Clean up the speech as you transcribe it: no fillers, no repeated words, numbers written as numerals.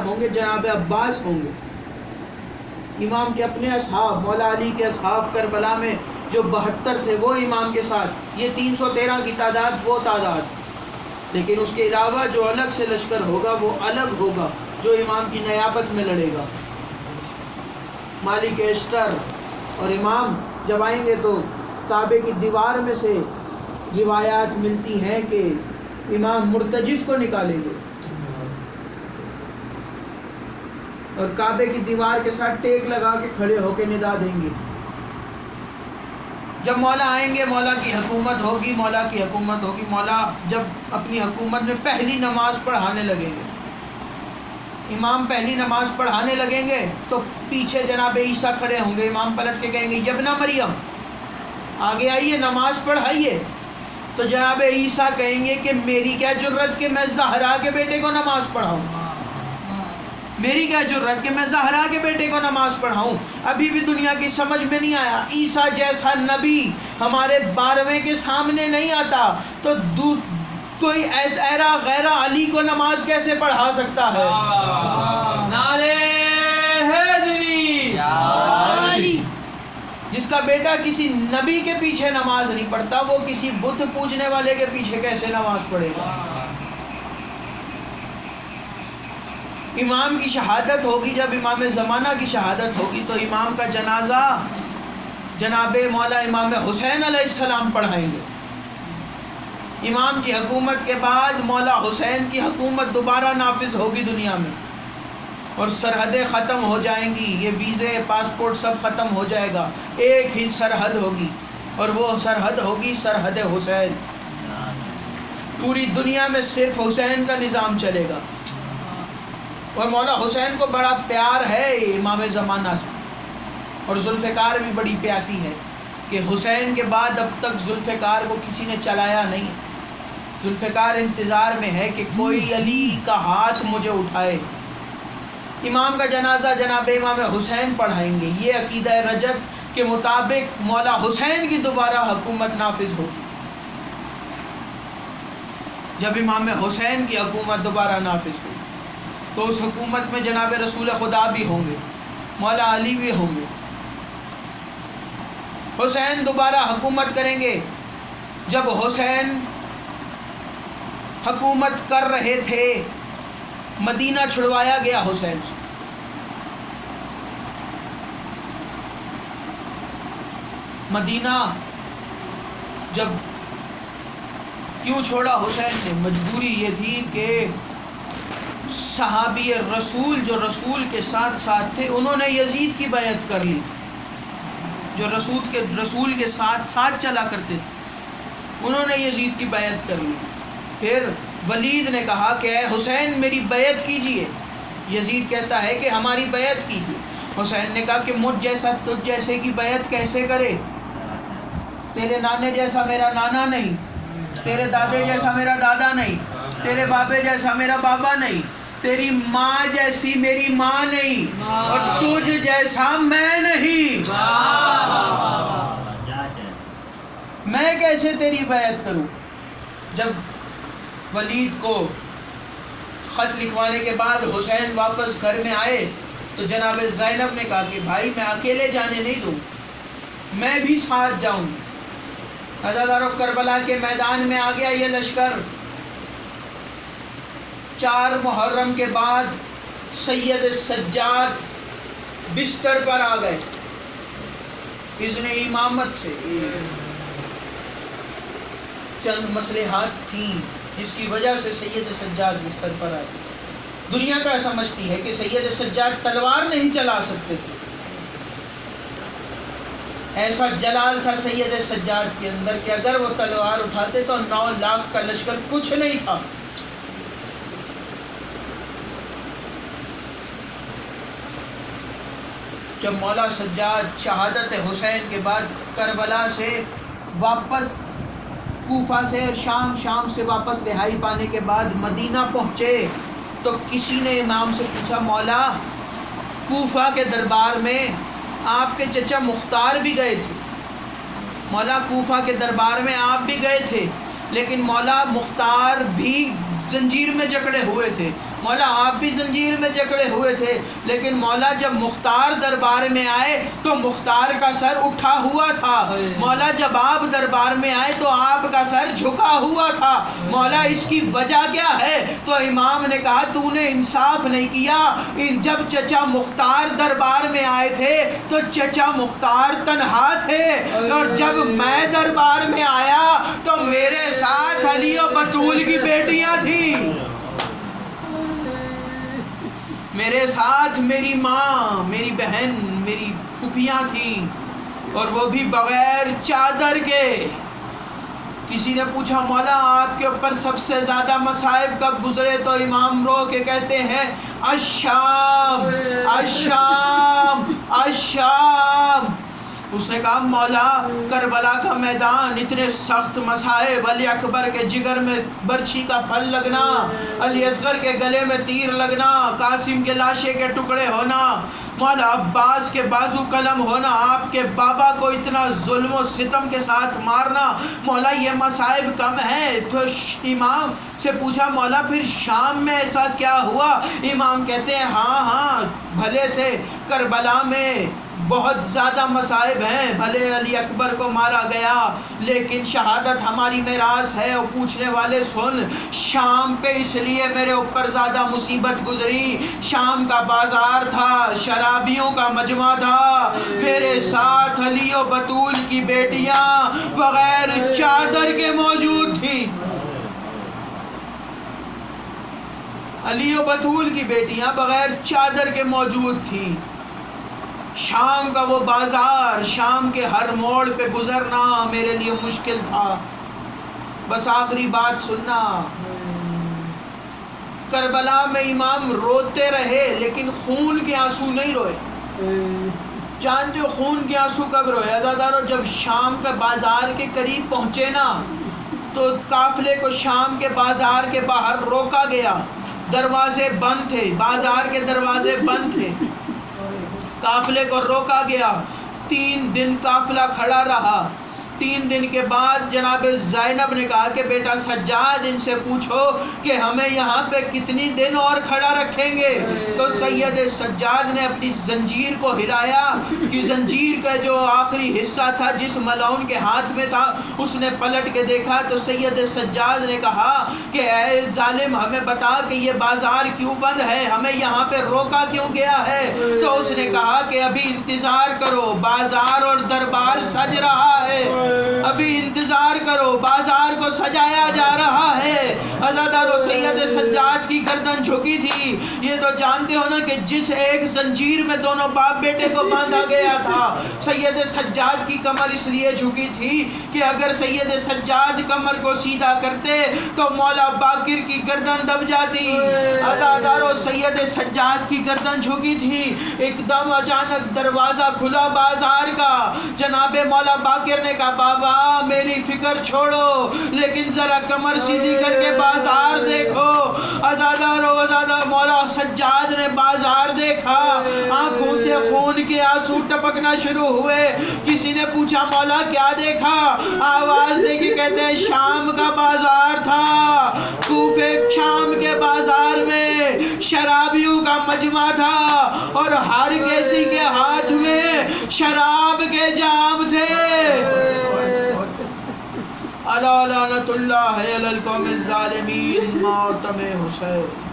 ہوں گے جناب عباس ہوں گے، امام کے اپنے اصحاب، مولا علی کے اصحاب کربلا میں جو 72 تھے وہ امام کے ساتھ، یہ 313 کی تعداد وہ تعداد، لیکن اس کے علاوہ جو الگ سے لشکر ہوگا وہ الگ ہوگا، جو امام کی نیابت میں لڑے گا۔ مالک اشتر اور امام جب آئیں گے تو کعبے کی دیوار میں سے روایات ملتی ہیں کہ امام مرتجز کو نکالیں گے اور کعبے کی دیوار کے ساتھ ٹیک لگا کے کھڑے ہو کے ندا دیں گے۔ جب مولا آئیں گے، مولا کی حکومت ہوگی، مولا کی حکومت ہوگی، مولا جب اپنی حکومت میں پہلی نماز پڑھانے لگیں گے، امام پہلی نماز پڑھانے لگیں گے تو پیچھے جناب عیسیٰ کھڑے ہوں گے، امام پلٹ کے کہیں گے یبنا مریم آگے آئیے نماز پڑھائیے، تو جناب عیسیٰ کہیں گے کہ میری کیا جرت کہ میں زہرا کے بیٹے کو نماز پڑھاؤں، میری کیا جرت کہ میں زہرا کے بیٹے کو نماز پڑھاؤں۔ ابھی بھی دنیا کی سمجھ میں نہیں آیا، عیسیٰ جیسا نبی ہمارے 12ویں کے سامنے نہیں آتا تو کوئی ایرا غیرہ علی کو نماز کیسے پڑھا سکتا ہے؟ نعرہ حیدری! جس کا بیٹا کسی نبی کے پیچھے نماز نہیں پڑھتا وہ کسی بت پوجنے والے کے پیچھے کیسے نماز پڑھے گا؟ امام کی شہادت ہوگی، جب امام زمانہ کی شہادت ہوگی تو امام کا جنازہ جناب مولا امام حسین علیہ السلام پڑھائیں گے۔ امام کی حکومت کے بعد مولا حسین کی حکومت دوبارہ نافذ ہوگی دنیا میں، اور سرحدیں ختم ہو جائیں گی، یہ ویزے پاسپورٹ سب ختم ہو جائے گا، ایک ہی سرحد ہوگی اور وہ سرحد ہوگی سرحد حسین۔ پوری دنیا میں صرف حسین کا نظام چلے گا، اور مولا حسین کو بڑا پیار ہے امام زمانہ سے، اور ذوالفقار بھی بڑی پیاسی ہے کہ حسین کے بعد اب تک ذوالفقار کو کسی نے چلایا نہیں، ذوالفقار انتظار میں ہے کہ کوئی علی کا ہاتھ مجھے اٹھائے۔ امام کا جنازہ جناب امام حسین پڑھائیں گے، یہ عقیدہ رجت کے مطابق مولا حسین کی دوبارہ حکومت نافذ ہوگی۔ جب امام حسین کی حکومت دوبارہ نافذ ہوگی تو اس حکومت میں جناب رسول خدا بھی ہوں گے، مولا علی بھی ہوں گے، حسین دوبارہ حکومت کریں گے۔ جب حسین حکومت کر رہے تھے مدینہ چھڑوایا گیا حسین سے، مدینہ جب کیوں چھوڑا حسین نے؟ مجبوری یہ تھی کہ صحابی رسول جو رسول کے ساتھ ساتھ تھے انہوں نے یزید کی بیعت کر لی، جو رسول کے ساتھ ساتھ چلا کرتے تھے انہوں نے یزید کی بیعت کر لی۔ پھر ولید نے کہا کہ اے حسین میری بیعت کیجئے، یزید کہتا ہے کہ ہماری بیعت کیجئے۔ حسین نے کہا کہ مجھ جیسا تجھ جیسے کی بیعت کیسے کرے؟ تیرے نانے جیسا میرا نانا نہیں، تیرے دادے جیسا میرا دادا نہیں، تیرے بابے جیسا میرا بابا نہیں، تیری ماں جیسی میری ماں نہیں، اور تجھ جیسا میں نہیں، میں کیسے تیری بیعت کروں؟ جب ولید کو خط لکھوانے کے بعد حسین واپس گھر میں آئے تو جناب زینب نے کہا کہ بھائی میں اکیلے جانے نہیں دوں، میں بھی ساتھ جاؤں گی۔ عزادارو کربلا کے میدان میں آ گیا یہ لشکر۔ 4 محرم کے بعد سید سجاد بستر پر آ گئے اذن امامت سے۔ چند مصلحات تھیں جس کی وجہ سے سید سجاد بستر پر آئے۔ دنیا کا سمجھتی ہے کہ سید سجاد تلوار نہیں چلا سکتے تھے، ایسا جلال تھا سید سجاد کے اندر کہ اگر وہ تلوار اٹھاتے تو 9 لاکھ کا لشکر کچھ نہیں تھا۔ جب مولا سجاد شہادت حسین کے بعد کربلا سے واپس کوفہ سے شام سے واپس رہائی پانے کے بعد مدینہ پہنچے تو کسی نے امام سے پوچھا مولا کوفہ کے دربار میں آپ کے چچا مختار بھی گئے تھے، مولا کوفہ کے دربار میں آپ بھی گئے تھے، لیکن مولا مختار بھی زنجیر میں جکڑے ہوئے تھے، مولا آپ بھی زنجیر میں جکڑے ہوئے تھے، لیکن مولا جب مختار دربار میں آئے تو مختار کا سر اٹھا ہوا تھا، مولا جب آپ دربار میں آئے تو آپ کا سر جھکا ہوا تھا، مولا اس کی وجہ کیا ہے؟ تو امام نے کہا تو نے انصاف نہیں کیا، جب چچا مختار دربار میں آئے تھے تو چچا مختار تنہا تھے، اور جب میں دربار میں آیا تو میرے ساتھ علی و بطول کی بیٹیاں تھیں، میرے ساتھ میری ماں، میری بہن، میری پھوپھیاں تھیں، اور وہ بھی بغیر چادر کے۔ کسی نے پوچھا مولا آپ کے اوپر سب سے زیادہ مصائب کب گزرے؟ تو امام رو کے کہتے ہیں الشام الشام الشام۔ اس نے کہا مولا کربلا کا میدان، اتنے سخت مصائب، علی اکبر کے جگر میں برچھی کا پھل لگنا، علی اصغر کے گلے میں تیر لگنا، قاسم کے لاشے کے ٹکڑے ہونا، مولا عباس کے بازو قلم ہونا، آپ کے بابا کو اتنا ظلم و ستم کے ساتھ مارنا، مولا یہ مصائب کم ہیں؟ تو امام سے پوچھا مولا پھر شام میں ایسا کیا ہوا؟ امام کہتے ہیں ہاں بھلے سے کربلا میں بہت زیادہ مصائب ہیں، بھلے علی اکبر کو مارا گیا لیکن شہادت ہماری میراث ہے۔ اور پوچھنے والے سن، شام پہ اس لیے میرے اوپر زیادہ مصیبت گزری، شام کا بازار تھا، شرابیوں کا مجمع تھا، میرے ساتھ علی و بطول کی بیٹیاں بغیر چادر کے موجود تھیں، علی و بطول کی بیٹیاں بغیر چادر کے موجود تھیں۔ شام کا وہ بازار، شام کے ہر موڑ پہ گزرنا میرے لیے مشکل تھا۔ بس آخری بات سننا، کربلا میں امام روتے رہے لیکن خون کے آنسو نہیں روئے۔ جانتے ہو خون کے آنسو کب روئے عزادارو؟ جب شام کا بازار کے قریب پہنچے نا تو قافلے کو شام کے بازار کے باہر روکا گیا، دروازے بند تھے، بازار کے دروازے بند تھے، قافلے کو روکا گیا، 3 دن قافلہ کھڑا رہا۔ 3 دن کے بعد جناب زینب نے کہا کہ بیٹا سجاد ان سے پوچھو کہ ہمیں یہاں پہ کتنی دن اور کھڑا رکھیں گے؟ تو سید سجاد نے اپنی زنجیر کو ہلایا کہ زنجیر کا جو آخری حصہ تھا جس ملعون کے ہاتھ میں تھا اس نے پلٹ کے دیکھا تو سید سجاد نے کہا کہ اے ظالم ہمیں بتا کہ یہ بازار کیوں بند ہے، ہمیں یہاں پہ روکا کیوں گیا ہے؟ تو اس نے کہا کہ ابھی انتظار کرو، بازار اور دربار سج رہا ہے، ابھی انتظار کرو، بازار کو سجایا جا رہا ہے۔ عزادارو سید سجاد کی گردن جھکی تھی، یہ تو جانتے ہو نا کہ جس ایک زنجیر میں دونوں باپ بیٹے کو باندھا گیا تھا، سید سجاد کی کمر اس لیے جھکی تھی کہ اگر سید سجاد کمر کو سیدھا کرتے تو مولا باقر کی گردن دب جاتی۔ عزادارو سید سجاد کی گردن جھکی تھی، ایک دم اچانک دروازہ کھلا بازار کا، جناب مولا باقر نے کہا بابا میری فکر چھوڑو لیکن ذرا کمر سیدھی کر کے بازار دیکھو۔ عزادارو مولا سجاد نے بازار دیکھا، آنکھوں سے خون کے آنسو ٹپکنا شروع ہوئے۔ کسی نے پوچھا مولا کیا دیکھا؟ آواز دے کے کہتے ہیں شام کا بازار تھا، کوفے شام کے بازار میں شرابیوں کا مجمع تھا اور ہر کسی کے ہاتھ میں شراب کے جام تھے۔ الا لعنت اللہ علی القوم الظالمین، ماتم حسین۔